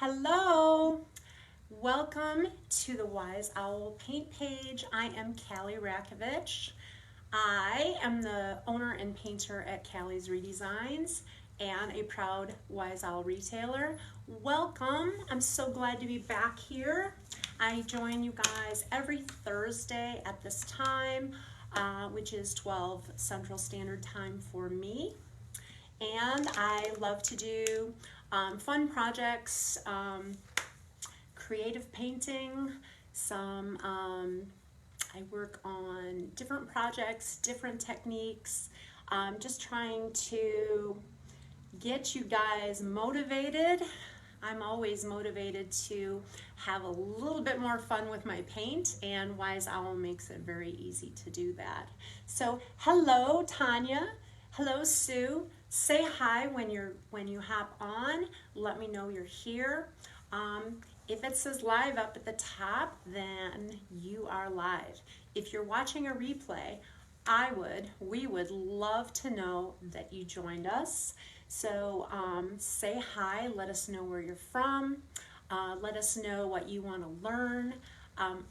Hello, welcome to the Wise Owl Paint Page. I am Callie Rakovich. I am the owner and painter at Callie's Redesigns and a proud Wise Owl retailer. Welcome, I'm so glad to be back here. I join you guys every Thursday at this time, which is 12 Central Standard Time for me. And I love to do fun projects, creative painting, I work on different projects, different techniques, just trying to get you guys motivated. I'm always motivated to have a little bit more fun with my paint, and Wise Owl makes it very easy to do that. So hello Tanya, hello Sue. Say hi when you hop on. Let me know you're here. If it says live up at the top, then you are live. If you're watching a replay, we would love to know that you joined us. So say hi, let us know where you're from, let us know what you want to learn.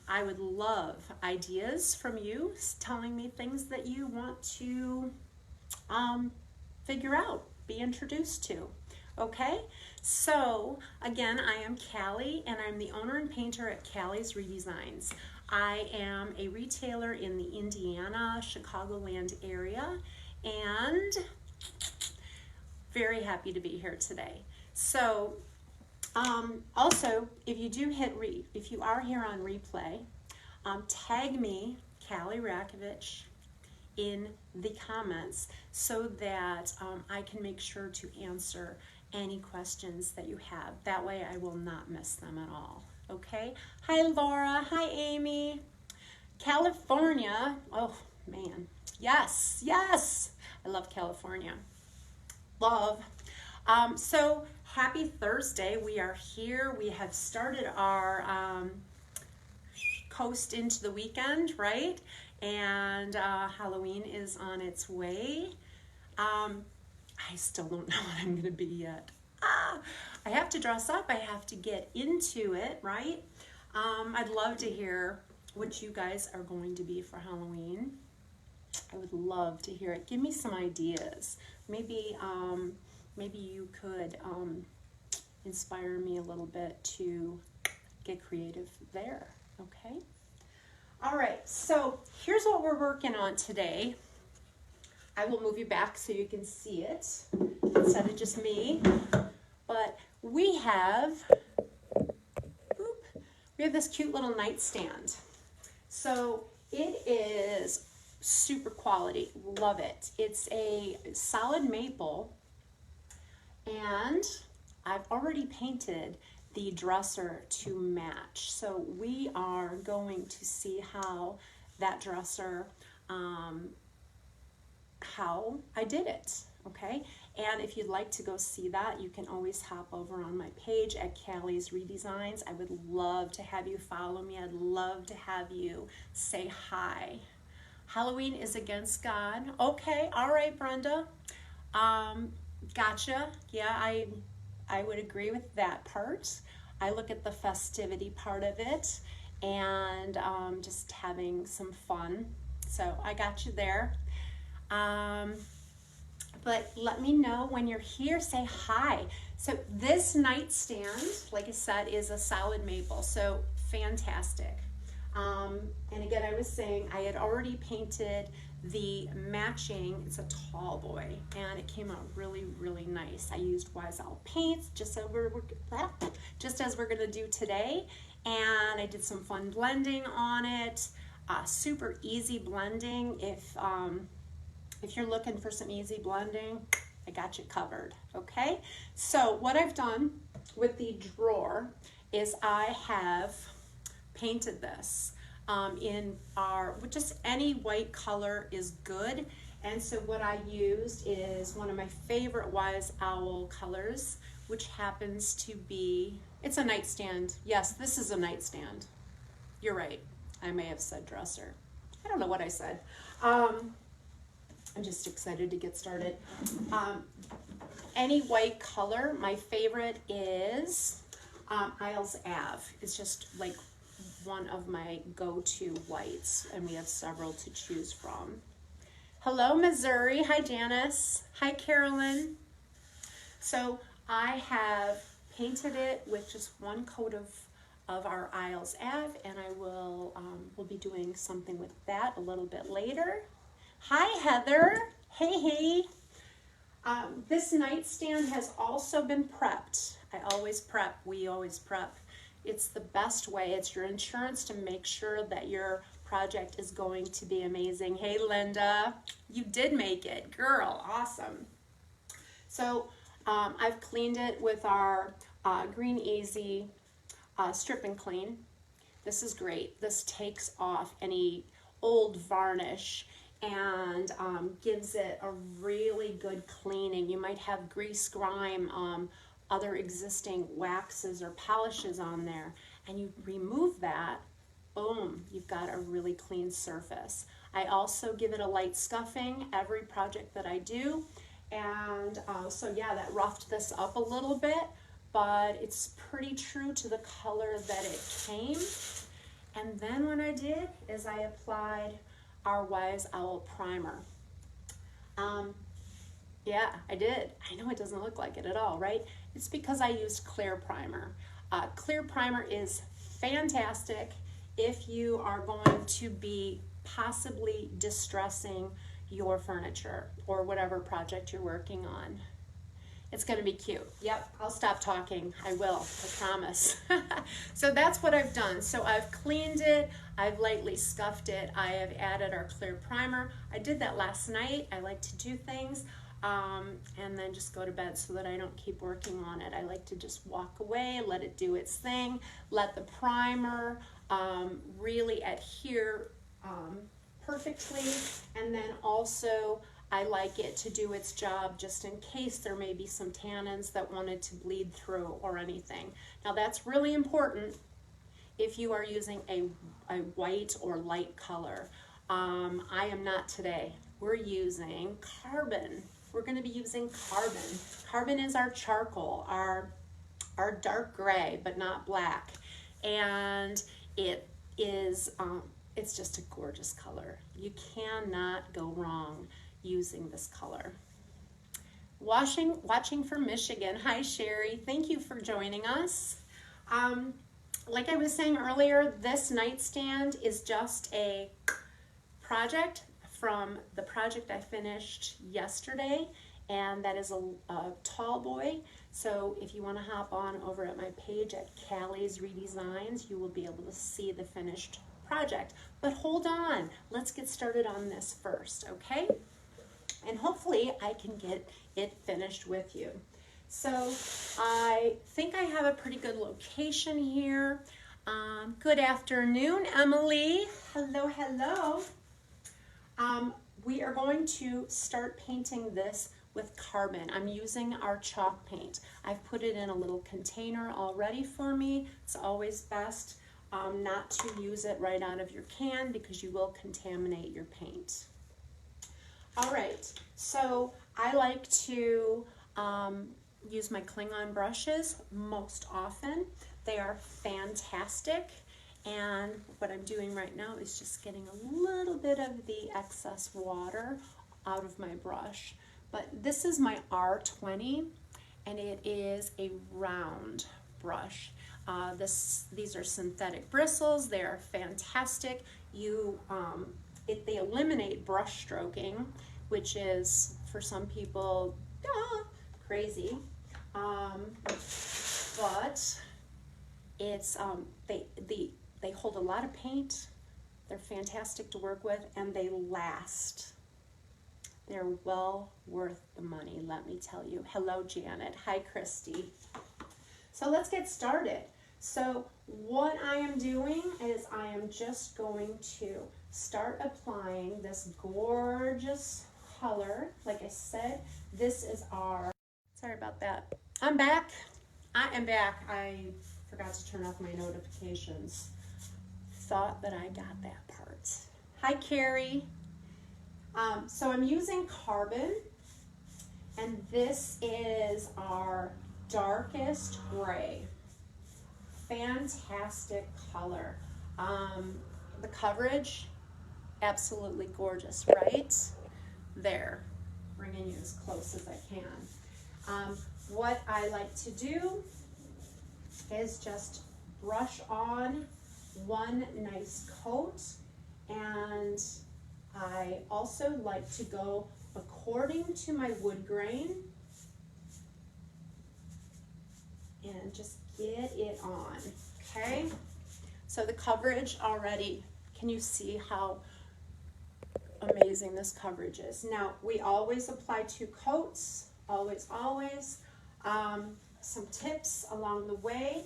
I would love ideas from you, telling me things that you want to figure out, be introduced to. Okay, so again, I am Callie and I'm the owner and painter at Callie's Redesigns. I am a retailer in the Indiana, Chicagoland area, and very happy to be here today. So also, if you are here on replay, tag me, Callie Rakovich, in the comments so that I can make sure to answer any questions that you have. That way I will not miss them at all. Okay? Hi Laura, hi Amy. California, oh man, yes, I love California. Love. So happy Thursday. We are here. We have started our coast into the weekend, right? And Halloween is on its way. I still don't know what I'm gonna be yet. I have to dress up, I have to get into it, right? I'd love to hear what you guys are going to be for Halloween. I would love to hear it. Give me some ideas. Maybe you could inspire me a little bit to get creative there, okay? All right, so here's what we're working on today. I will move you back so you can see it instead of just me. But we have this cute little nightstand. So it is super quality, love it. It's a solid maple, and I've already painted the dresser to match. So we are going to see how that dresser, how I did it, okay? And if you'd like to go see that, you can always hop over on my page at Callie's Redesigns. I would love to have you follow me. I'd love to have you say hi. Halloween is against God. Okay, all right, Brenda. Gotcha. Yeah, I would agree with that part. I look at the festivity part of it and just having some fun. So I got you there. But let me know when you're here, say hi. So this nightstand, like I said, is a solid maple, so fantastic. And again, I was saying I had already painted the matching, it's a tall boy, and it came out really, really nice. I used Wise Owl paints, just as we're gonna do today, and I did some fun blending on it, super easy blending. If you're looking for some easy blending, I got you covered, okay? So what I've done with the drawer is I have painted this just any white color is good. And so what I used is one of my favorite Wise Owl colors, which happens to be, it's a nightstand. Yes, this is a nightstand. You're right, I may have said dresser. I don't know what I said. I'm just excited to get started. Any white color, my favorite is Isles Ave is just like one of my go-to whites, and we have several to choose from. Hello, Missouri. Hi, Janice. Hi, Carolyn. So I have painted it with just one coat of our Isles Ave, and I will we'll be doing something with that a little bit later. Hi, Heather. Hey, hey. This nightstand has also been prepped. I always prep. We always prep. It's the best way. It's your insurance to make sure that your project is going to be amazing. Hey, Linda, you did make it. Girl, awesome. So I've cleaned it with our Green Easy Strip and Clean. This is great. This takes off any old varnish and gives it a really good cleaning. You might have grease, grime, other existing waxes or polishes on there, and you remove that, boom, you've got a really clean surface. I also give it a light scuffing every project that I do, and so yeah, that roughed this up a little bit, but it's pretty true to the color that it came. And then what I did is I applied our Wise Owl primer. Yeah, I did. I know it doesn't look like it at all, right? It's because I used clear primer. Clear primer is fantastic if you are going to be possibly distressing your furniture or whatever project you're working on. It's going to be cute. Yep, I'll stop talking. I will, I promise. So that's what I've done. So I've cleaned it, I've lightly scuffed it, I have added our clear primer. I did that last night. I like to do things and then just go to bed so that I don't keep working on it. I like to just walk away, let it do its thing, let the primer really adhere perfectly, and then also I like it to do its job just in case there may be some tannins that wanted to bleed through or anything. Now that's really important if you are using a white or light color. I am not today. We're using carbon. We're going to be using carbon. Carbon is our charcoal, our dark gray, but not black. And it is, it's just a gorgeous color. You cannot go wrong using this color. Watching from Michigan. Hi, Sherry. Thank you for joining us. Like I was saying earlier, this nightstand is just a project from the project I finished yesterday, and that is a tall boy. So if you want to hop on over at my page at Callie's Redesigns, you will be able to see the finished project. But hold on, let's get started on this first, okay? And hopefully I can get it finished with you. So I think I have a pretty good location here. Good afternoon, Emily. Hello, hello. We are going to start painting this with carbon. I'm using our chalk paint. I've put it in a little container already for me. It's always best not to use it right out of your can because you will contaminate your paint. All right, so I like to use my Klingon brushes most often. They are fantastic, and what I'm doing right now is just getting a little bit of the excess water out of my brush. But this is my R20, and it is a round brush. These are synthetic bristles. They are fantastic. They eliminate brush stroking, which is for some people crazy, but it's they hold a lot of paint. They're fantastic to work with, and they last. They're well worth the money, let me tell you. Hello, Janet. Hi, Christy. So let's get started. So what I am doing is I am just going to start applying this gorgeous color. Like I said, this is our, sorry about that. I'm back. I am back. I forgot to turn off my notifications. Thought that I got that part. Hi, Carrie. So I'm using carbon, and this is our darkest gray. fantastic color. The coverage, absolutely gorgeous, right? There, bringing you as close as I can. What I like to do is just brush on one nice coat, and I also like to go according to my wood grain and just get it on, okay? So the coverage already, can you see how amazing this coverage is? Now, we always apply 2 coats, always, always. Some tips along the way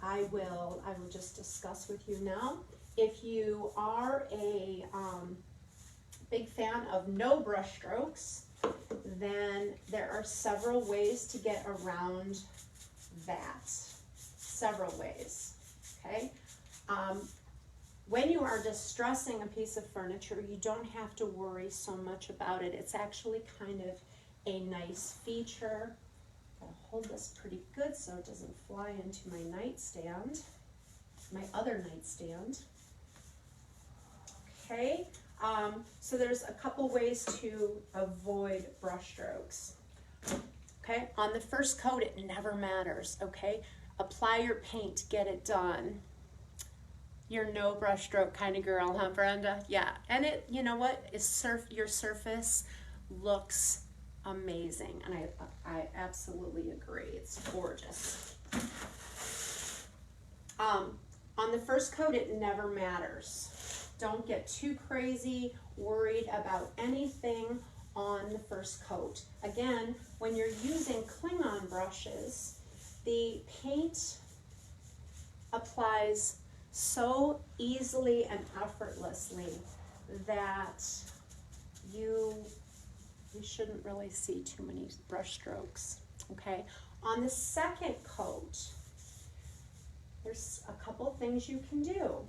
I will just discuss with you now. If you are a big fan of no brush strokes, then there are several ways to get around that. Several ways, okay? When you are distressing a piece of furniture, you don't have to worry so much about it. It's actually kind of a nice feature. Gotta hold this pretty good so it doesn't fly into my nightstand, my other nightstand. Okay, so there's a couple ways to avoid brush strokes. Okay, on the first coat, it never matters, okay? Apply your paint, get it done. You're no brush stroke kind of girl, huh, Brenda? Yeah, and it, you know what, your surface looks amazing, and I absolutely agree. It's gorgeous. On the first coat, it never matters. Don't get too crazy, worried about anything on the first coat. Again, when you're using Klingon brushes, the paint applies so easily and effortlessly that you shouldn't really see too many brush strokes, okay? On the second coat, there's a couple things you can do.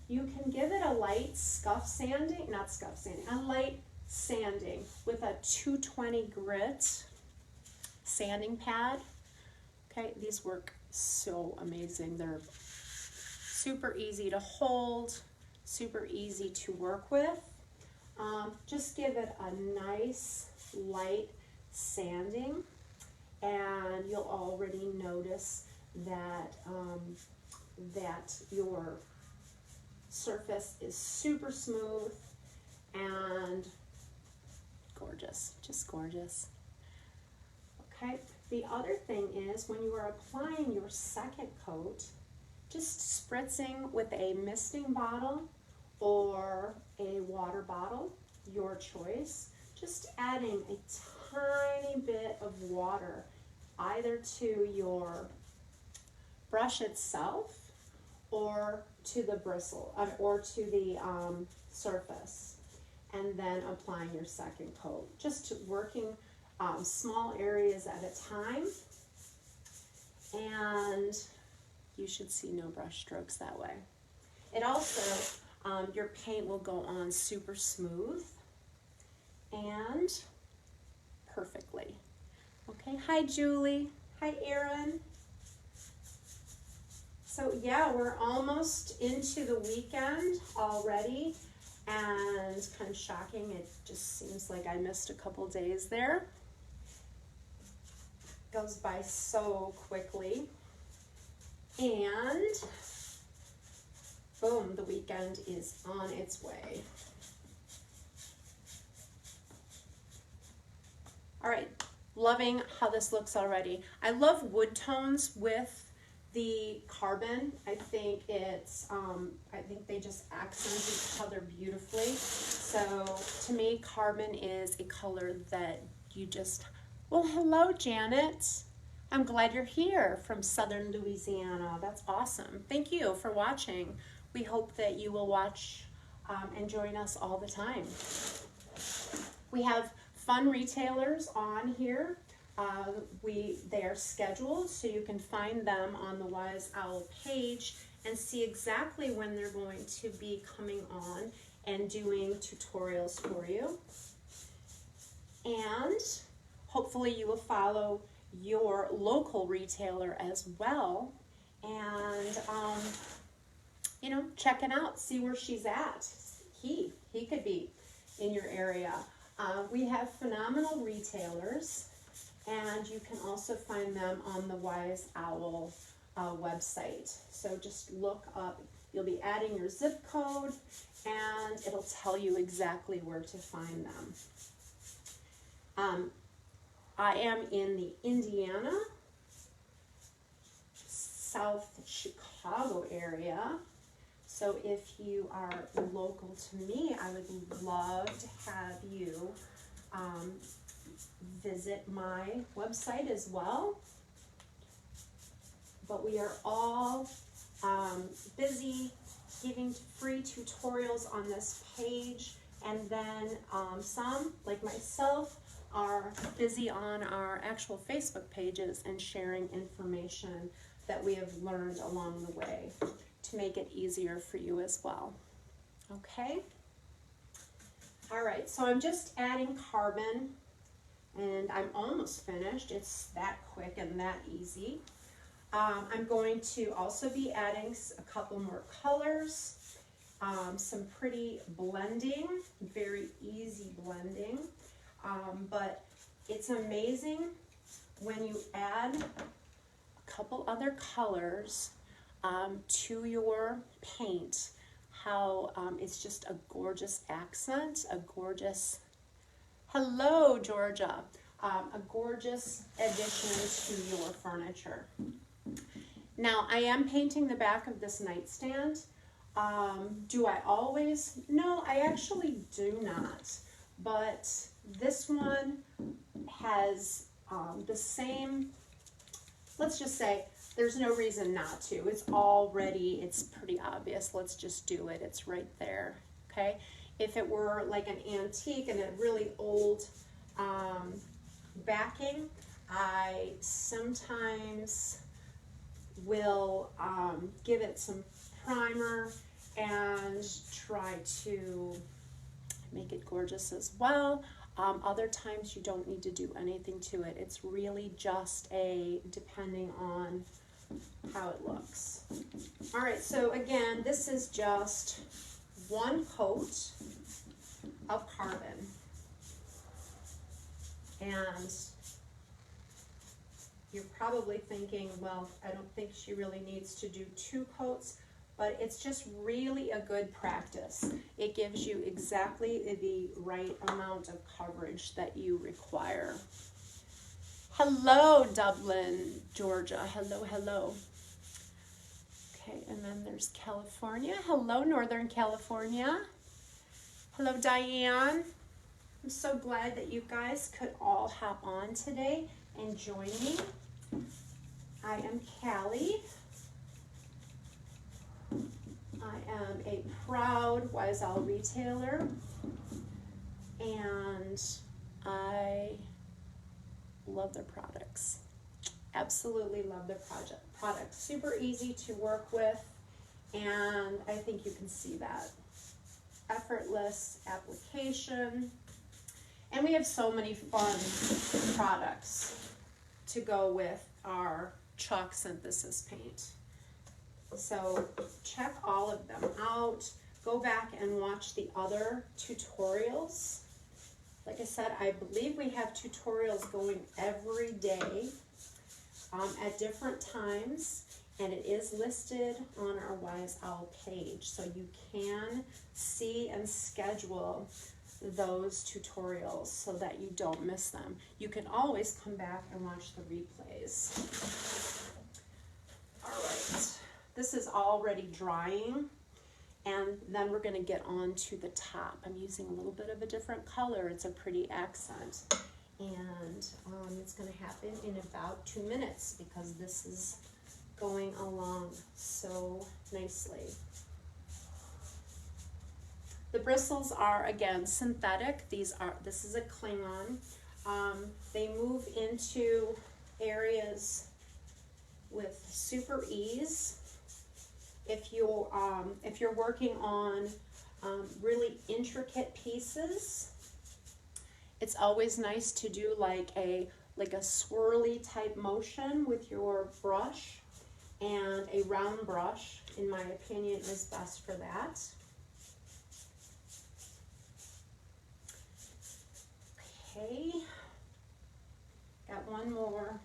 You can give it a light a light sanding with a 220 grit sanding pad. Okay, these work so amazing. They're super easy to hold, super easy to work with. Just give it a nice light sanding, and you'll already notice that that your surface is super smooth and gorgeous, just gorgeous. Okay, the other thing is when you are applying your second coat, just spritzing with a misting bottle or a water bottle, your choice, just adding a tiny bit of water either to your brush itself or to the bristle or to the surface, and then applying your second coat. Just working small areas at a time, and you should see no brush strokes that way. It also, your paint will go on super smooth and perfectly. Okay, hi Julie, hi Erin. So yeah, we're almost into the weekend already, and it's kind of shocking. It just seems like I missed a couple days there. It goes by so quickly. And boom, the weekend is on its way. All right, loving how this looks already. I love wood tones with the carbon. I think it's, I think they just accent each other beautifully. So to me, carbon is a color that you just, well, hello, Janet. I'm glad you're here from Southern Louisiana. That's awesome. Thank you for watching. We hope that you will watch and join us all the time. We have fun retailers on here. They are scheduled, so you can find them on the Wise Owl page and see exactly when they're going to be coming on and doing tutorials for you. And hopefully you will follow your local retailer as well and, you know, check it out, see where she's at. He could be in your area. We have phenomenal retailers, and you can also find them on the Wise Owl website. So just look up, you'll be adding your zip code, and it'll tell you exactly where to find them. I am in the Indiana, South Chicago area. So if you are local to me, I would love to have you visit my website as well. But we are all busy giving free tutorials on this page, and then some, like myself, are busy on our actual Facebook pages and sharing information that we have learned along the way to make it easier for you as well. Okay? All right, so I'm just adding carbon, and I'm almost finished. It's that quick and that easy. I'm going to also be adding a couple more colors, some pretty blending, very easy blending, but it's amazing when you add a couple other colors to your paint, how it's just a gorgeous accent, a gorgeous, hello Georgia, a gorgeous addition to your furniture. Now, I am painting the back of this nightstand. Do I always? No, I actually do not. But this one has the same, let's just say, there's no reason not to. It's already, it's pretty obvious. Let's just do it. It's right there, okay? If it were like an antique and a really old backing, I sometimes will give it some primer and try to make it gorgeous as well. Other times you don't need to do anything to it. It's really just depending on how it looks. All right, so again, this is just one coat of carbon. And you're probably thinking, well, I don't think she really needs to do 2 coats, but it's just really a good practice. It gives you exactly the right amount of coverage that you require. Hello, Dublin, Georgia. Hello, hello. Okay, and then there's California. Hello, Northern California. Hello, Diane. I'm so glad that you guys could all hop on today and join me. I am Callie. I am a proud Wise Owl retailer, and I love their products. Absolutely love their products. Super easy to work with, and I think you can see that. Effortless application. And we have so many fun products to go with our chalk synthesis paint. So check all of them out. Go back and watch the other tutorials. Like I said, I believe we have tutorials going every day at different times, and it is listed on our Wise Owl page, so you can see and schedule those tutorials so that you don't miss them. You can always come back and watch the replays. All right, this is already drying, and then we're going to get on to the top. I'm using a little bit of a different color. It's a pretty accent, and it's going to happen in about 2 minutes because this is going along so nicely. The bristles are, again, synthetic. This is a Klingon. They move into areas with super ease. If you're working on really intricate pieces, it's always nice to do like a swirly type motion with your brush, and a round brush, in my opinion, is best for that. Okay, got one more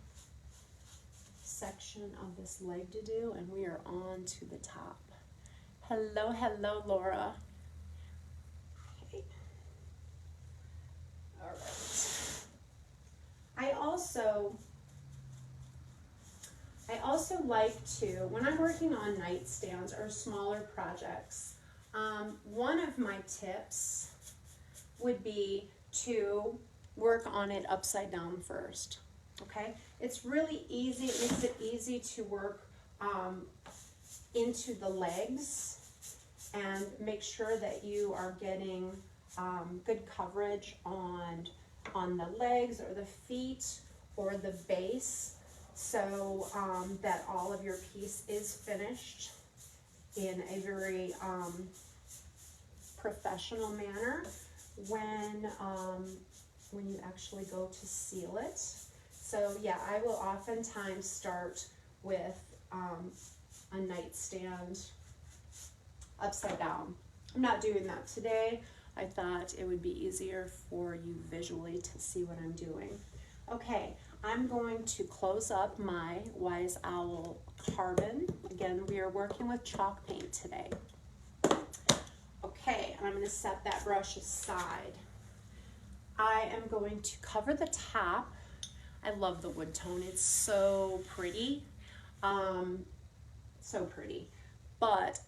section of this leg to do, and we are on to the top. Hello, hello, Laura. Okay. All right. I also like to, when I'm working on nightstands or smaller projects, one of my tips would be to work on it upside down first. Okay, it's really easy. It makes it easy to work into the legs and make sure that you are getting good coverage on the legs or the feet or the base, so that all of your piece is finished in a very professional manner when you actually go to seal it. So yeah, I will oftentimes start with a nightstand upside down. I'm not doing that today. I thought it would be easier for you visually to see what I'm doing. Okay, I'm going to close up my Wise Owl carbon. Again, we are working with chalk paint today. Okay, I'm going to set that brush aside. I am going to cover the top. I love the wood tone. It's so pretty. So pretty. But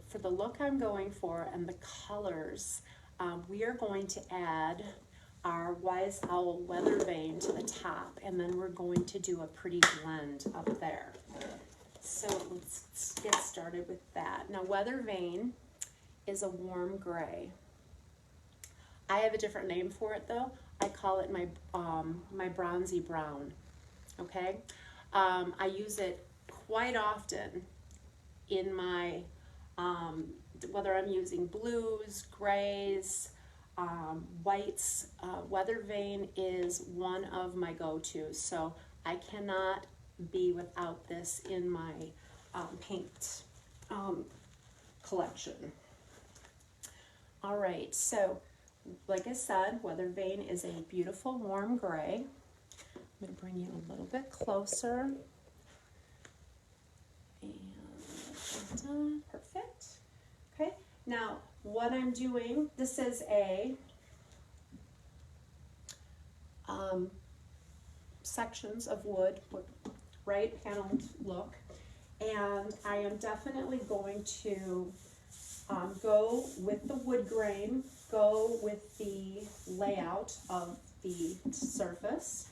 for the look I'm going for and the colors, we are going to add our Wise Owl Weather Vane to the top, and then we're going to do a pretty blend up there. So let's get started with that. Now, Weather Vane is a warm gray. I have a different name for it though. I call it my my bronzy brown. Okay, I use it quite often in my whether I'm using blues, grays, whites. Weather Vane is one of my go-tos, so I cannot be without this in my paint collection. All right, so like I said, Weather Vane is a beautiful warm gray. I'm going to bring you a little bit closer. And perfect. Okay, now what I'm doing, this is a sections of wood, right, paneled look, and I am definitely going to go with the wood grain, go with the layout of the surface.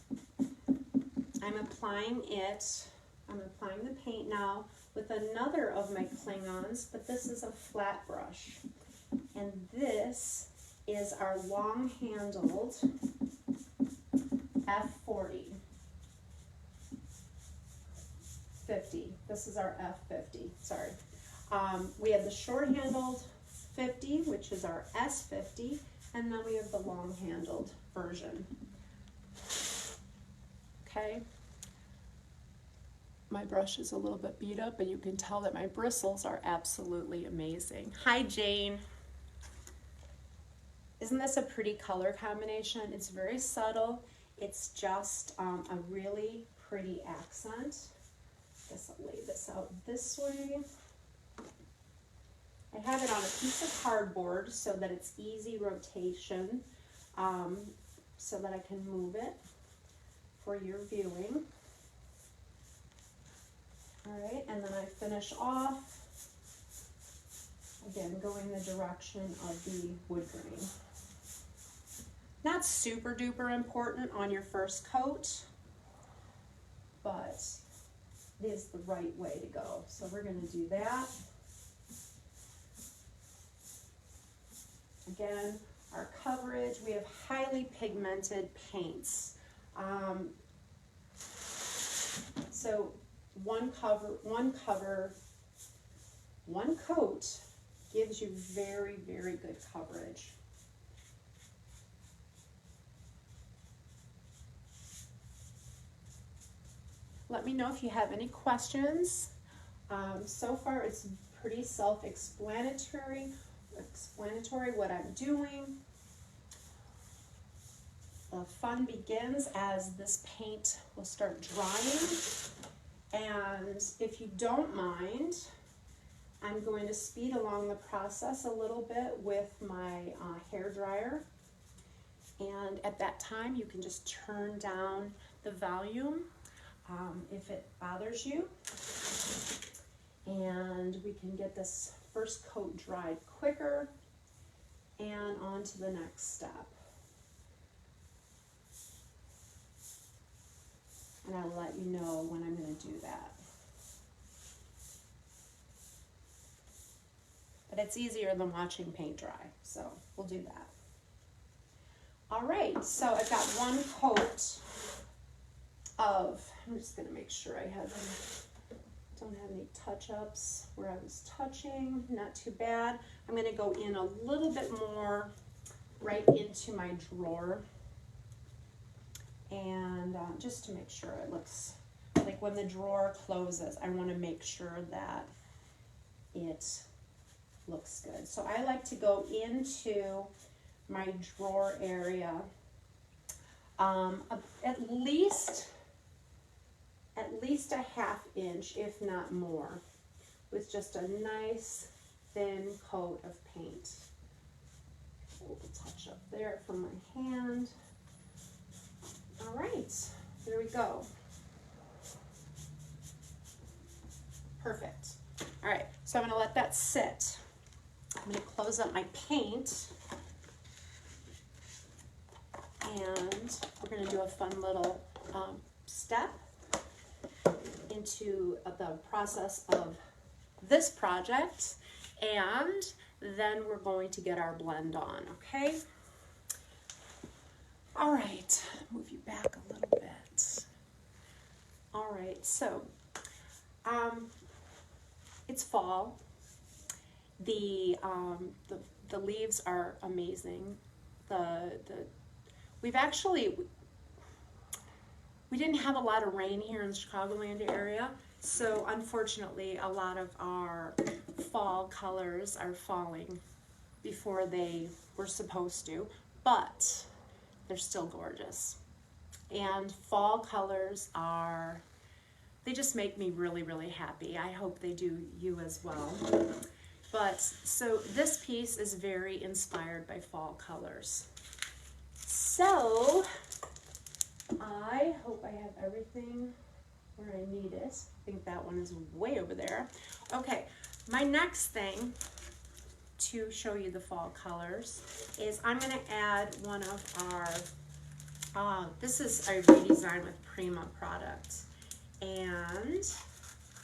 I'm applying the paint now with another of my Klingons, but this is a flat brush. And this is our long-handled F40. 50. This is our F50, sorry. We have the short-handled 50, which is our S50, and then we have the long-handled version. Okay. My brush is a little bit beat up, but you can tell that my bristles are absolutely amazing. Hi, Jane. Isn't this a pretty color combination? It's very subtle. It's just a really pretty accent. I guess I'll lay this out this way. I have it on a piece of cardboard so that it's easy rotation, so that I can move it for your viewing. All right, and then I finish off, again, going the direction of the wood grain. Not super duper important on your first coat, but it is the right way to go. So we're going to do that. Again, our coverage, we have highly pigmented paints. So one coat gives you very, very good coverage. Let me know if you have any questions. So far it's pretty self-explanatory what I'm doing. The fun begins as this paint will start drying, and if you don't mind, I'm going to speed along the process a little bit with my hair dryer, and at that time you can just turn down the volume if it bothers you, and we can get this first coat dried quicker and on to the next step. And I'll let you know when I'm going to do that. But it's easier than watching paint dry, so we'll do that. All right, so I've got one coat of, I'm just going to make sure I don't have any touch-ups where I was touching, not too bad. I'm going to go in a little bit more right into my drawer. And just to make sure it looks like when the drawer closes, I want to make sure that it looks good. So I like to go into my drawer area at least a ½ inch, if not more, with just a nice thin coat of paint. A little touch up there from my hand. All right, there we go. Perfect. All right, so I'm going to let that sit. I'm going to close up my paint, and we're going to do a fun little step into the process of this project, and then we're going to get our blend on, okay? All right, move you back a little bit. All right, so it's fall. The leaves are amazing. We didn't have a lot of rain here in the Chicagoland area, so unfortunately a lot of our fall colors are falling before they were supposed to, but they're still gorgeous. And fall colors they just make me really, really happy. I hope they do you as well. But so this piece is very inspired by fall colors. So I hope I have everything where I need it. I think that one is way over there. Okay, my next thing to show you the fall colors is I'm going to add one of our, this is a redesign with Prima product. And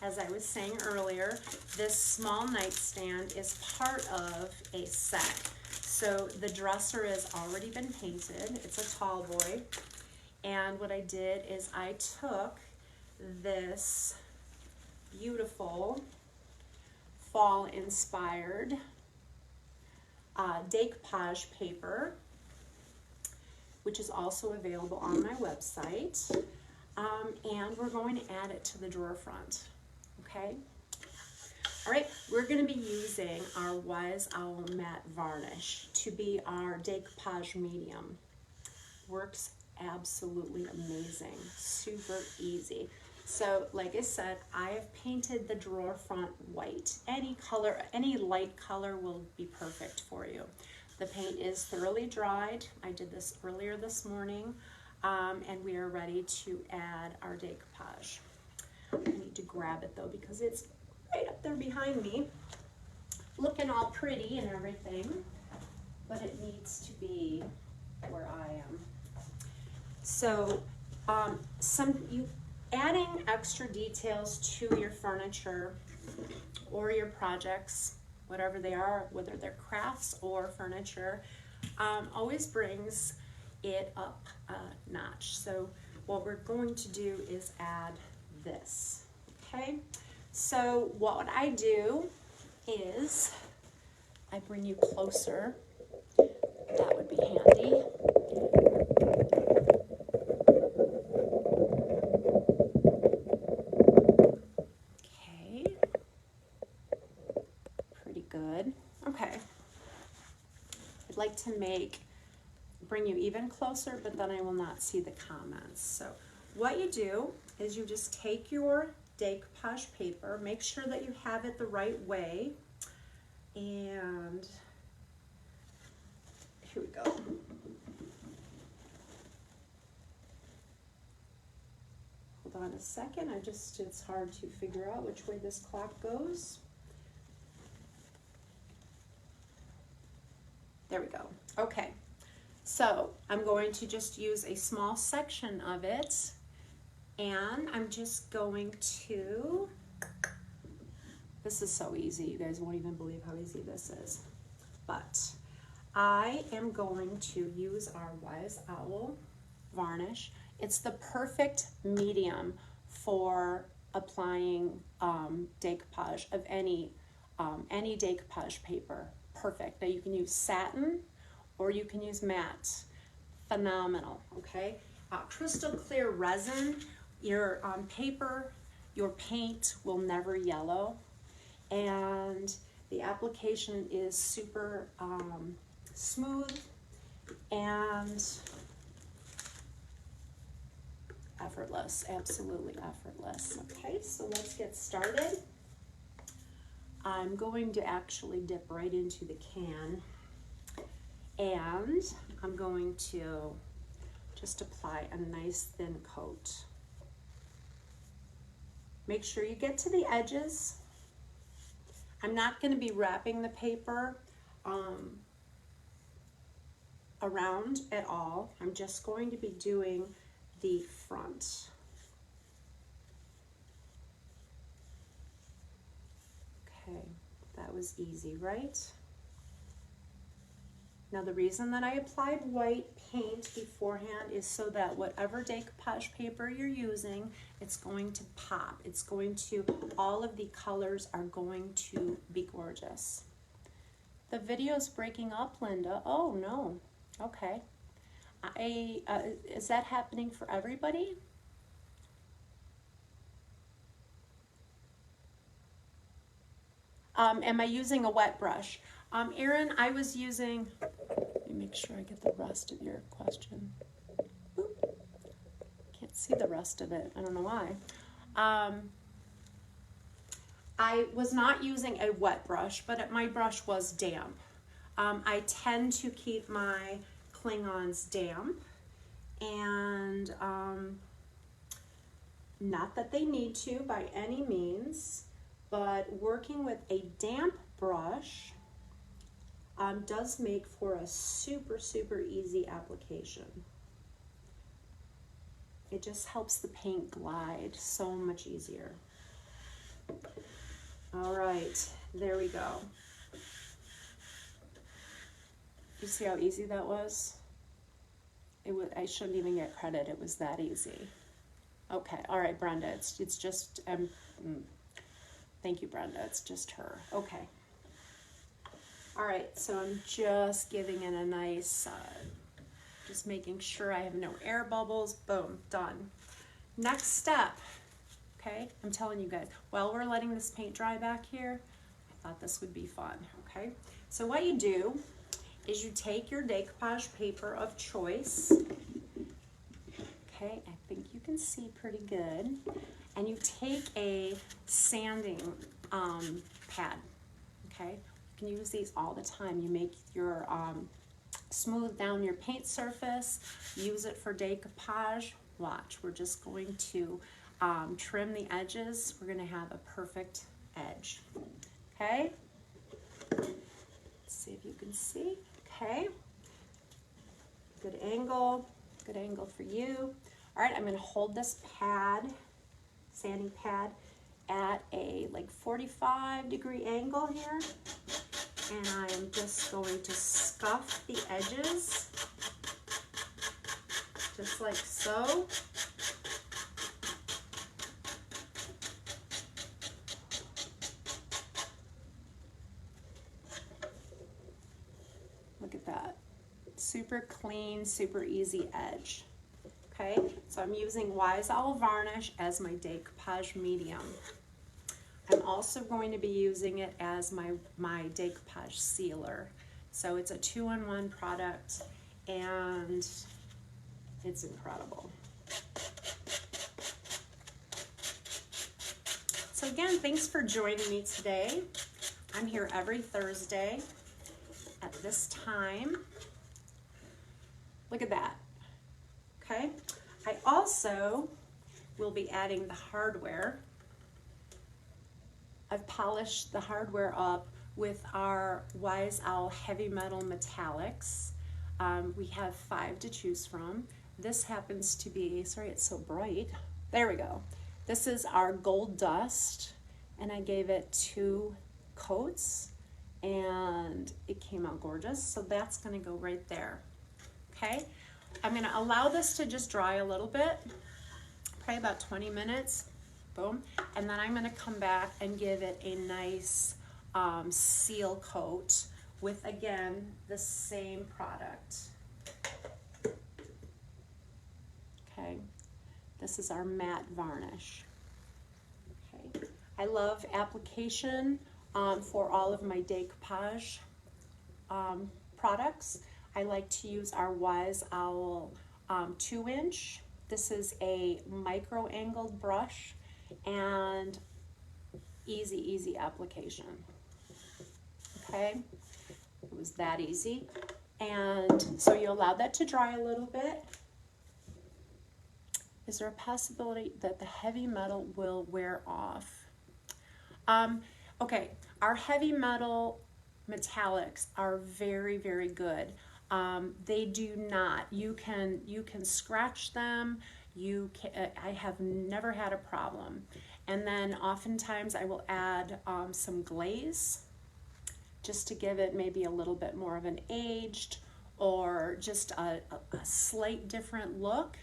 as I was saying earlier, this small nightstand is part of a set. So the dresser has already been painted. It's a tall boy. And what I did is I took this beautiful fall-inspired decoupage paper, which is also available on my website, and we're going to add it to the drawer front, okay? All right, we're going to be using our Wise Owl Matte Varnish to be our decoupage medium. Works absolutely amazing, super easy. So like I said, I have painted the drawer front white. Any color, any light color will be perfect for you. The paint is thoroughly dried. I did this earlier this morning, and we are ready to add our decoupage. I need to grab it though because it's right up there behind me, looking all pretty and everything, but it needs to be where I am. So adding extra details to your furniture or your projects, whatever they are, whether they're crafts or furniture, always brings it up a notch. So what we're going to do is add this, okay? So what I do is I bring you closer. That would be handy. Okay. like to bring you even closer, but then I will not see the comments. So what you do is you just take your decoupage paper, make sure that you have it the right way, and here we go. Hold on a second, it's hard to figure out which way this clock goes. There we go. Okay, so I'm going to just use a small section of it, and I'm just going to, this is so easy, you guys won't even believe how easy this is, but I am going to use our Wise Owl varnish. It's the perfect medium for applying decoupage of any decoupage paper. Perfect. Now you can use satin or you can use matte. Phenomenal, okay? Crystal clear resin, your paper, your paint will never yellow, and the application is super smooth and effortless, absolutely effortless. Okay, so let's get started. I'm going to actually dip right into the can, and I'm going to just apply a nice thin coat. Make sure you get to the edges. I'm not going to be wrapping the paper around at all. I'm just going to be doing the front. Okay, that was easy, right? Now the reason that I applied white paint beforehand is so that whatever decoupage paper you're using, it's going to pop. It's going to, all of the colors are going to be gorgeous. The video's breaking up, Linda. Oh no, okay. Is that happening for everybody? Am I using a wet brush? Erin, I was using, let me make sure I get the rest of your question. Oop. Can't see the rest of it, I don't know why. I was not using a wet brush, but my brush was damp. I tend to keep my Klingons damp, and not that they need to by any means, but working with a damp brush does make for a super, super easy application. It just helps the paint glide so much easier. All right, there we go. You see how easy that was? I shouldn't even get credit, it was that easy. Okay, all right, Brenda, it's just, thank you, Brenda, it's just her. Okay. All right, so I'm just giving it a nice, just making sure I have no air bubbles. Boom, done. Next step, okay, I'm telling you guys, while we're letting this paint dry back here, I thought this would be fun, okay? So what you do is you take your decoupage paper of choice, okay, I think you can see pretty good, and you take a sanding pad, okay? You can use these all the time. You make your, smooth down your paint surface, use it for decoupage. Watch, we're just going to trim the edges. We're gonna have a perfect edge, okay? Let's see if you can see, okay? Good angle for you. All right, I'm gonna hold this pad, sanding pad, at a like 45-degree angle here. And I'm just going to scuff the edges, just like so. Look at that. Super clean, super easy edge. Okay, so I'm using Wise Owl Varnish as my decoupage medium. I'm also going to be using it as my decoupage sealer. So it's a 2-in-1 product, and it's incredible. So again, thanks for joining me today. I'm here every Thursday at this time. Look at that. Okay. I also will be adding the hardware. I've polished the hardware up with our Wise Owl Heavy Metal Metallics. We have 5 to choose from. This happens to be, sorry it's so bright. There we go. This is our Gold Dust, and I gave it 2 coats, and it came out gorgeous. So that's gonna go right there, okay? I'm gonna allow this to just dry a little bit, probably about 20 minutes, boom. And then I'm gonna come back and give it a nice seal coat with, again, the same product. Okay, this is our matte varnish. Okay, I love application for all of my decoupage products. I like to use our Wise Owl 2-inch. This is a micro angled brush, and easy application. Okay, it was that easy. And so you allow that to dry a little bit. Is there a possibility that the heavy metal will wear off? Okay, our heavy metal metallics are very good. They do not. You can scratch them. I have never had a problem. And then oftentimes I will add some glaze just to give it maybe a little bit more of an aged or just a slight different look.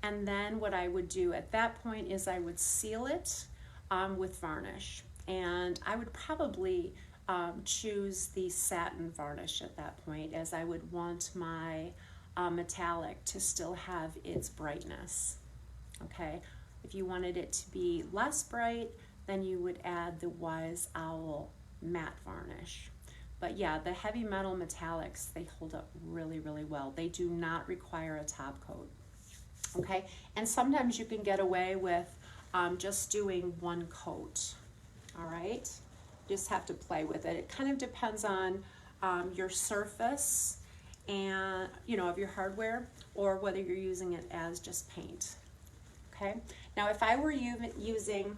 And then what I would do at that point is I would seal it with varnish. And I would probably choose the satin varnish at that point, as I would want my metallic to still have its brightness. Okay, if you wanted it to be less bright, then you would add the Wise Owl matte varnish. But yeah, the heavy metal metallics, they hold up really well. They do not require a top coat. Okay, and sometimes you can get away with just doing 1 coat. All right, just have to play with it. It kind of depends on your surface and of your hardware, or whether you're using it as just paint. Okay, now if I were using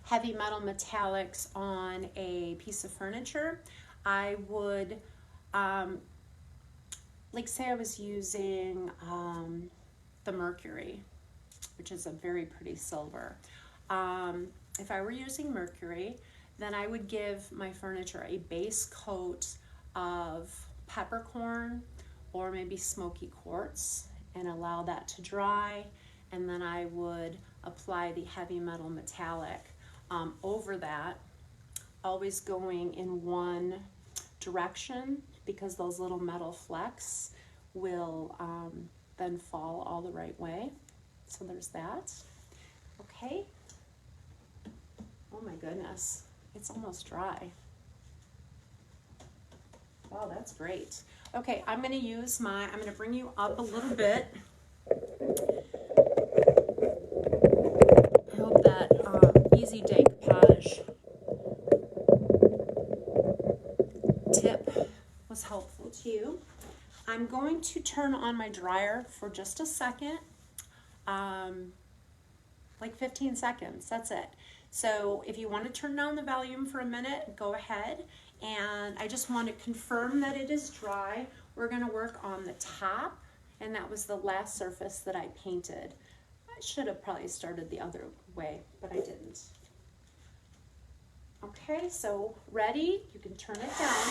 heavy metal metallics on a piece of furniture, I would like say I was using the Mercury, which is a very pretty silver. If I were using Mercury, then I would give my furniture a base coat of peppercorn or maybe smoky quartz and allow that to dry, and then I would apply the heavy metal metallic over that, always going in one direction, because those little metal flecks will then fall all the right way. So there's that. Okay. Oh my goodness, it's almost dry. Wow, that's great. Okay, I'm going to bring you up a little bit. I hope that easy decoupage tip was helpful to you. I'm going to turn on my dryer for just a second, like 15 seconds, that's it. So if you want to turn down the volume for a minute, go ahead. And I just want to confirm that it is dry. We're going to work on the top, and that was the last surface that I painted. I should have probably started the other way, but I didn't. Okay, so ready? You can turn it down.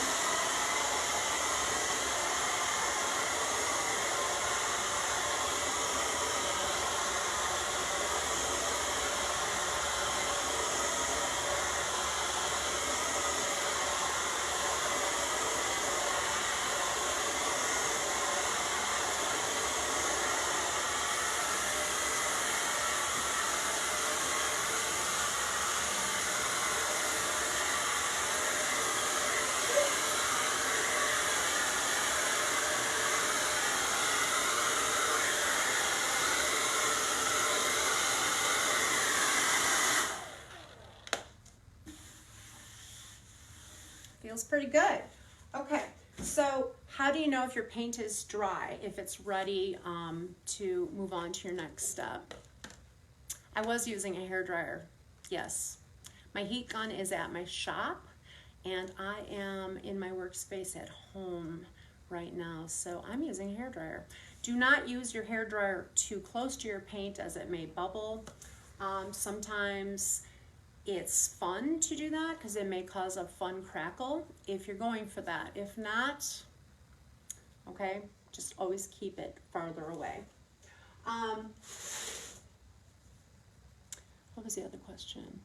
feels pretty good. Okay, so how do you know if your paint is dry, if it's ready to move on to your next step? I was using a hairdryer, yes. My heat gun is at my shop, and I am in my workspace at home right now, so I'm using a hairdryer. Do not use your hairdryer too close to your paint as it may bubble. Sometimes it's fun to do that because it may cause a fun crackle if you're going for that. If not, okay, just always keep it farther away. What was the other question?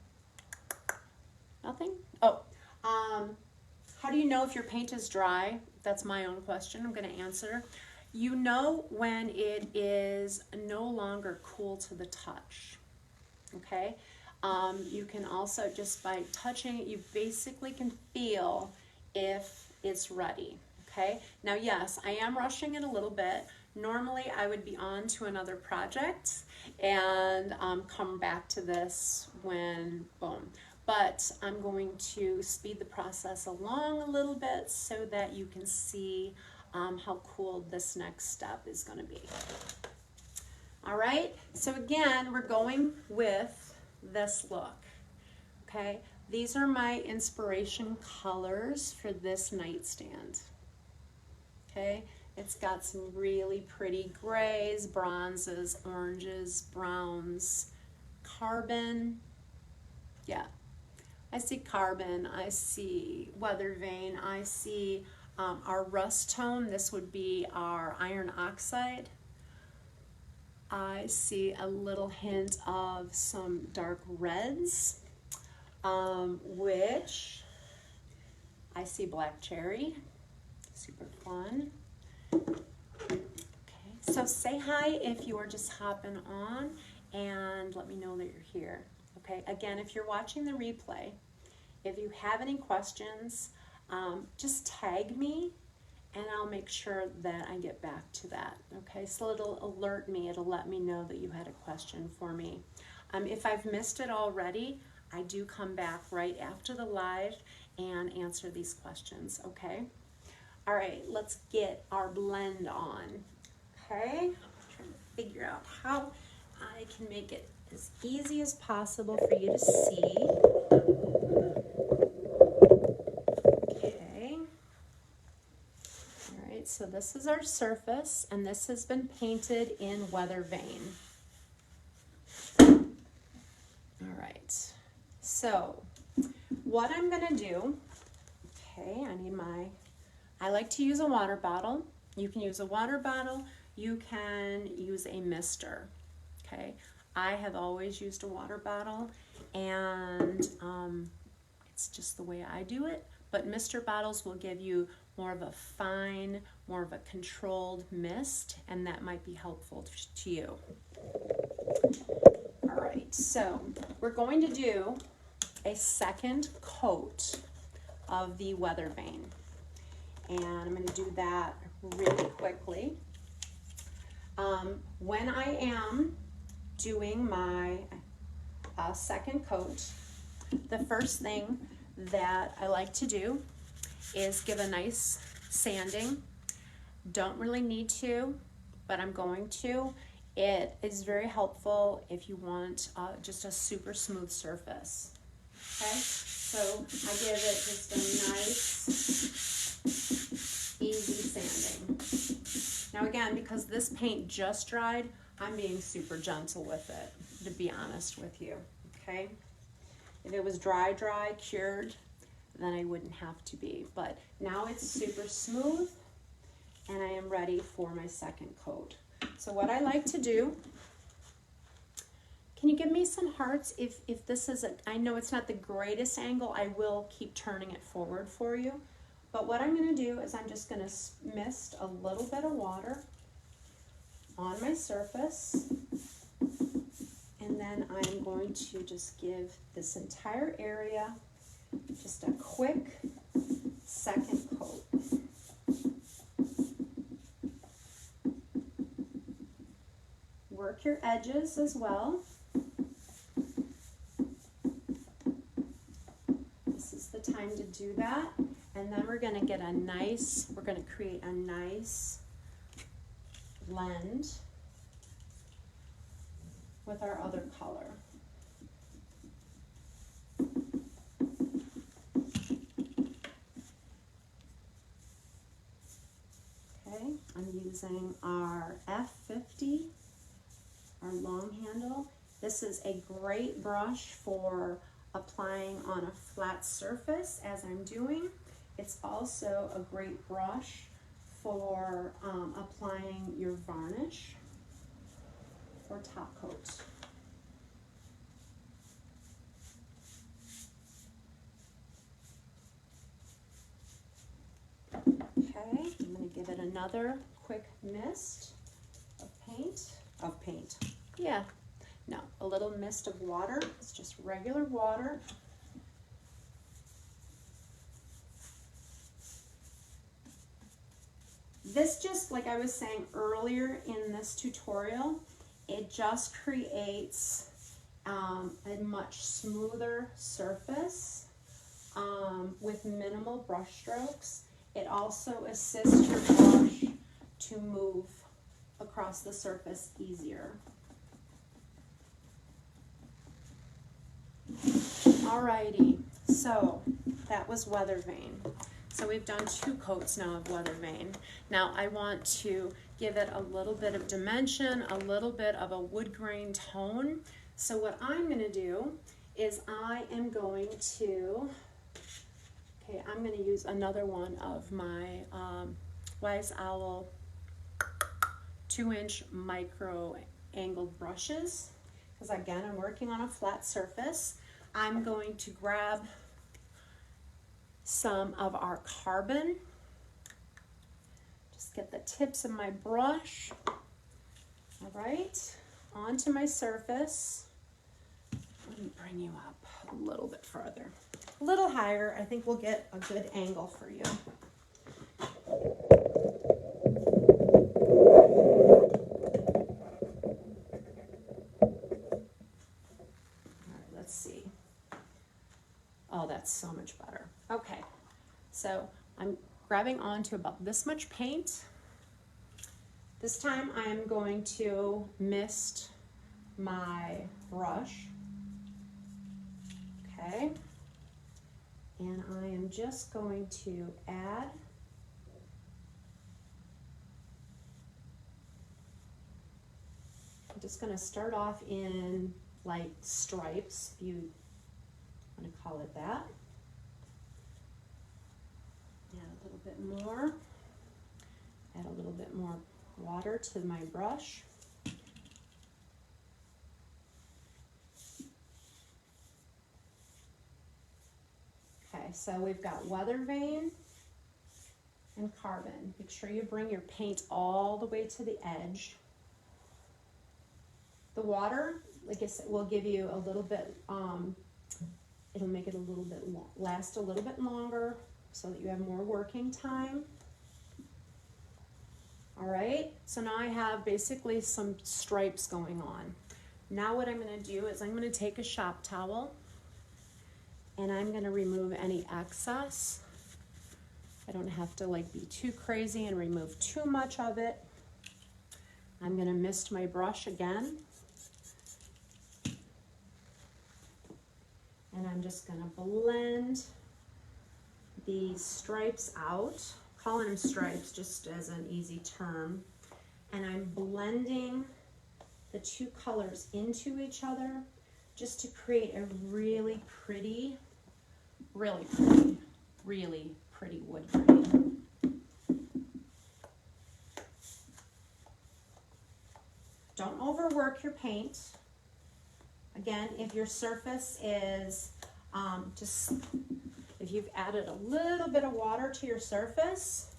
Nothing? Oh, how do you know if your paint is dry? That's my own question. I'm going to answer. You know when it is no longer cool to the touch, okay? You can also, just by touching it, you basically can feel if it's ready, okay? Now, yes, I am rushing it a little bit. Normally, I would be on to another project and come back to this when, boom. But I'm going to speed the process along a little bit so that you can see how cool this next step is going to be. All right, so again, we're going with this look, okay? These are my inspiration colors for this nightstand, okay? It's got some really pretty grays, bronzes, oranges, browns, carbon, yeah. I see carbon, I see weather vane, I see our rust tone. This would be our iron oxide. I see a little hint of some dark reds, which I see black cherry, super fun. Okay, so say hi if you are just hopping on and let me know that you're here. Okay, again, if you're watching the replay, if you have any questions, just tag me and I'll make sure that I get back to that. Okay, so it'll alert me, it'll let me know that you had a question for me. If I've missed it already, I do come back right after the live and answer these questions, okay? All right, let's get our blend on, okay? I'm trying to figure out how I can make it as easy as possible for you to see. Okay. All right, so this is our surface, and this has been painted in weather vane. All right, so what I'm gonna do, okay, I like to use a water bottle. You can use a water bottle, you can use a mister, okay? I have always used a water bottle, and it's just the way I do it, but mister bottles will give you more of a fine, more of a controlled mist, and that might be helpful to you. All right, so we're going to do a second coat of the weather vane, and I'm going to do that really quickly. When I am doing my second coat, the first thing that I like to do is give a nice sanding. Don't really need to, but I'm going to. It is very helpful if you want just a super smooth surface. Okay, so I give it just a nice, easy sanding. Now again, because this paint just dried, I'm being super gentle with it, to be honest with you, okay? If it was dry, cured, then I wouldn't have to be. But now it's super smooth, and I am ready for my second coat. So what I like to do, can you give me some hearts if this is I know it's not the greatest angle, I will keep turning it forward for you. But what I'm gonna do is I'm just gonna mist a little bit of water on my surface, and then I'm going to just give this entire area just a quick second coat. Work your edges as well. This is the time to do that. And then we're going to get a nice, we're going to create a nice blend with our other color. Okay, I'm using our F50, our long handle. This is a great brush for applying on a flat surface as I'm doing. It's also a great brush for applying your varnish or top coat. Okay, I'm going to give it another quick mist of paint. Yeah, no, a little mist of water. It's just regular water. This, just like I was saying earlier in this tutorial, it just creates a much smoother surface with minimal brush strokes. It also assists your brush to move across the surface easier. Alrighty, so that was Weather Vane. So we've done 2 coats now of Weather Vane. Now I want to give it a little bit of dimension, a little bit of a wood grain tone. So what I'm going to do is I am going to, I'm going to use another one of my Wise Owl 2-inch micro angled brushes, because again, I'm working on a flat surface. I'm going to grab some of our carbon. Just get the tips of my brush, all right, onto my surface. Let me bring you up a little bit further. A little higher, I think we'll get a good angle for you. Let's see. Oh, that's so much better. Okay, so I'm grabbing onto about this much paint. This time I am going to mist my brush. Okay, and I am just going to add I'm just going to start off in like stripes, if you want to call it that. Add a little bit more. Add a little bit more water to my brush. Okay, so we've got Weather Vane and carbon. Make sure you bring your paint all the way to the edge. The water, like I said, will give you a little bit, it'll make it a little bit, last a little bit longer so that you have more working time. All right, so now I have basically some stripes going on. Now what I'm gonna do is I'm gonna take a shop towel and I'm gonna remove any excess. I don't have to like be too crazy and remove too much of it. I'm gonna mist my brush again. And I'm just gonna blend these stripes out. Calling them stripes just as an easy term. And I'm blending the 2 colors into each other just to create a really pretty wood grain. Don't overwork your paint. Again, if your surface is if you've added a little bit of water to your surface,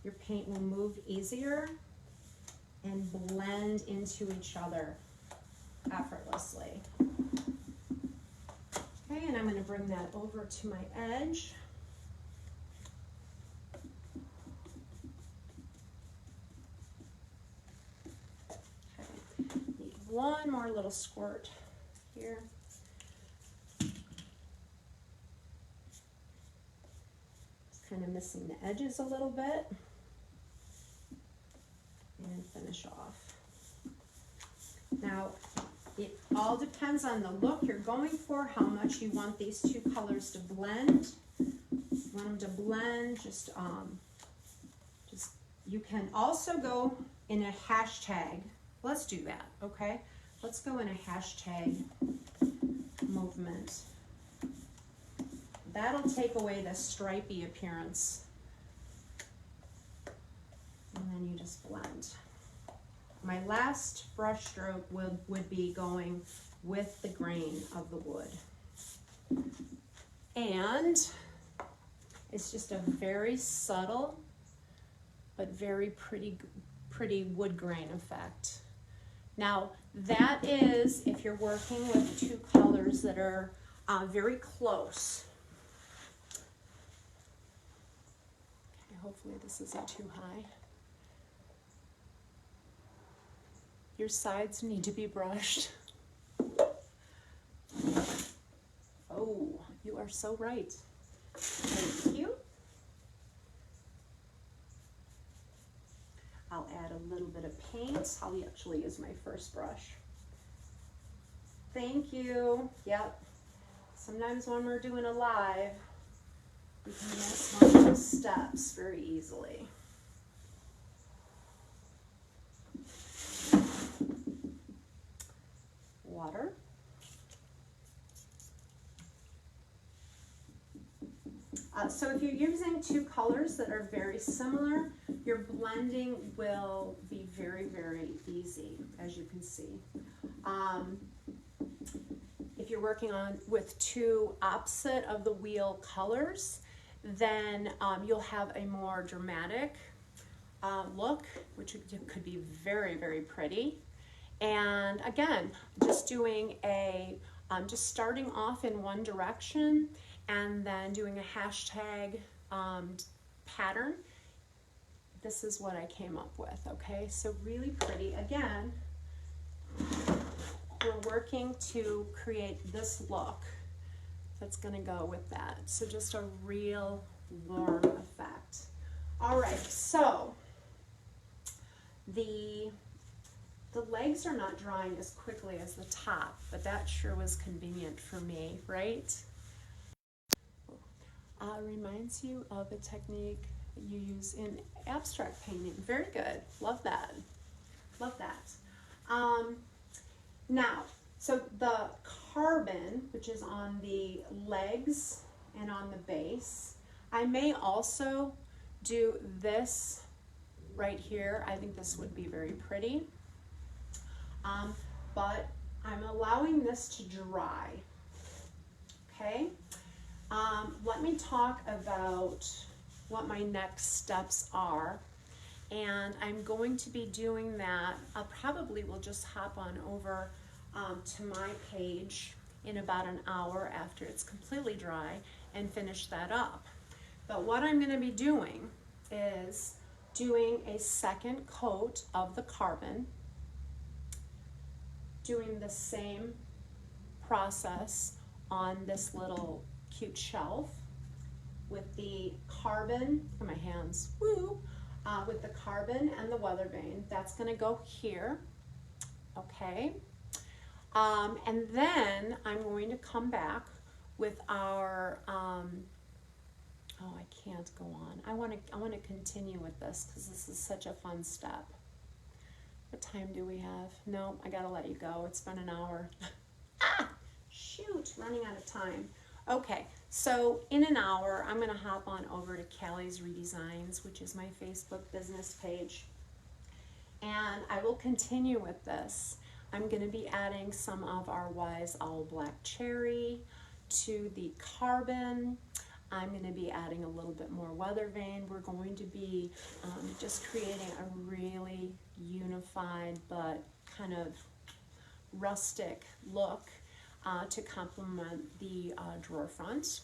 your paint will move easier and blend into each other effortlessly. Okay, and I'm going to bring that over to my edge. Okay, need one more little squirt here. kind of missing the edges a little bit. And finish off. Now, it all depends on the look you're going for, how much you want these two colors to blend. If you want them to blend, just you can also go in a hashtag. Let's do that, okay? Let's go in a hashtag movement. That'll take away the stripy appearance. And then you just blend. My last brush stroke would be going with the grain of the wood. And it's just a very subtle but very pretty wood grain effect. Now that is if you're working with two colors that are very close. Okay, hopefully this isn't too high. Your sides need to be brushed. Oh, you are so right. Thank you. I'll add a little bit of paint. I'll actually use my first brush. Thank you. Yep. Sometimes when we're doing a live, we can miss one of those steps very easily. Water. So if you're using two colors that are very similar, your blending will be very, very easy, as you can see. If you're working with two opposite of the wheel colors, then you'll have a more dramatic look, which could be very, very pretty. And again, just doing just starting off in one direction and then doing a hashtag pattern. This is what I came up with, okay? So really pretty. Again, we're working to create this look that's gonna go with that. So just a real warm effect. All right, so the legs are not drying as quickly as the top, but that sure was convenient for me, right? Reminds you of a technique you use in abstract painting. Very good. Love that. Love that. Now, so the carbon, which is on the legs and on the base, I may also do this right here. I think this would be very pretty. But I'm allowing this to dry. Okay? Let me talk about what my next steps are. And I'm going to be doing that. I probably will just hop on over to my page in about an hour after it's completely dry and finish that up. But what I'm going to be doing is doing a second coat of the carbon, doing the same process on this little cute shelf with the carbon, look at my hands, woo, with the carbon and the weather vane. That's gonna go here, okay? And then I'm going to come back with our, oh, I can't go on. I wanna continue with this because this is such a fun step. What time do we have? No, I gotta let you go. It's been an hour. Shoot, running out of time. Okay, so in an hour, I'm gonna hop on over to Callie's Redesigns, which is my Facebook business page. And I will continue with this. I'm gonna be adding some of our Wise Owl Black Cherry to the carbon. I'm going to be adding a little bit more weather vane. We're going to be just creating a really unified but kind of rustic look to complement the drawer front.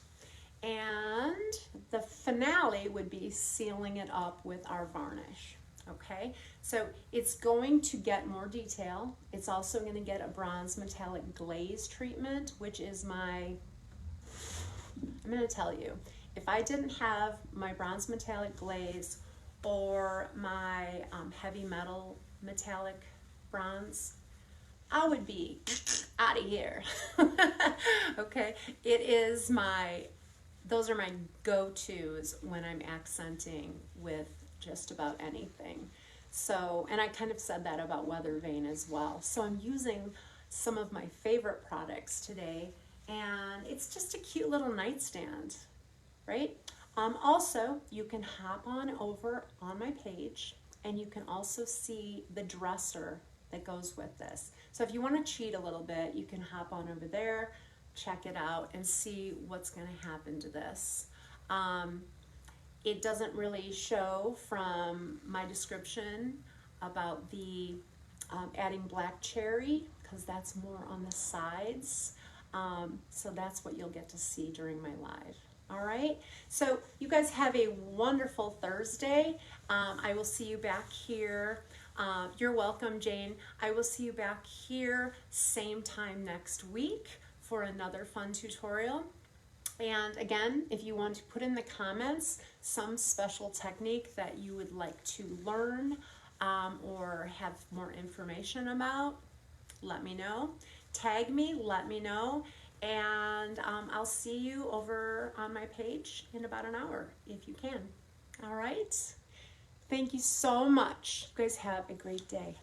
And the finale would be sealing it up with our varnish. Okay, so it's going to get more detail. It's also going to get a bronze metallic glaze treatment, which is my, I'm going to tell you, If I didn't have my bronze metallic glaze or my heavy metal metallic bronze, I would be out of here. Okay, those are my go-tos when I'm accenting with just about anything. So, and I kind of said that about Weather Vane as well. So I'm using some of my favorite products today, and it's just a cute little nightstand, right? Also, you can hop on over on my page, and you can also see the dresser that goes with this. So if you want to cheat a little bit, you can hop on over there, check it out, and see what's going to happen to this. It doesn't really show from my description about the adding black cherry, because that's more on the sides. So that's what you'll get to see during my live. All right, so you guys have a wonderful Thursday. I will see you back here. You're welcome, Jane. I will see you back here same time next week for another fun tutorial. And again, if you want to put in the comments some special technique that you would like to learn or have more information about, let me know. Tag me, let me know. And I'll see you over on my page in about an hour, if you can. All right? Thank you so much. You guys have a great day.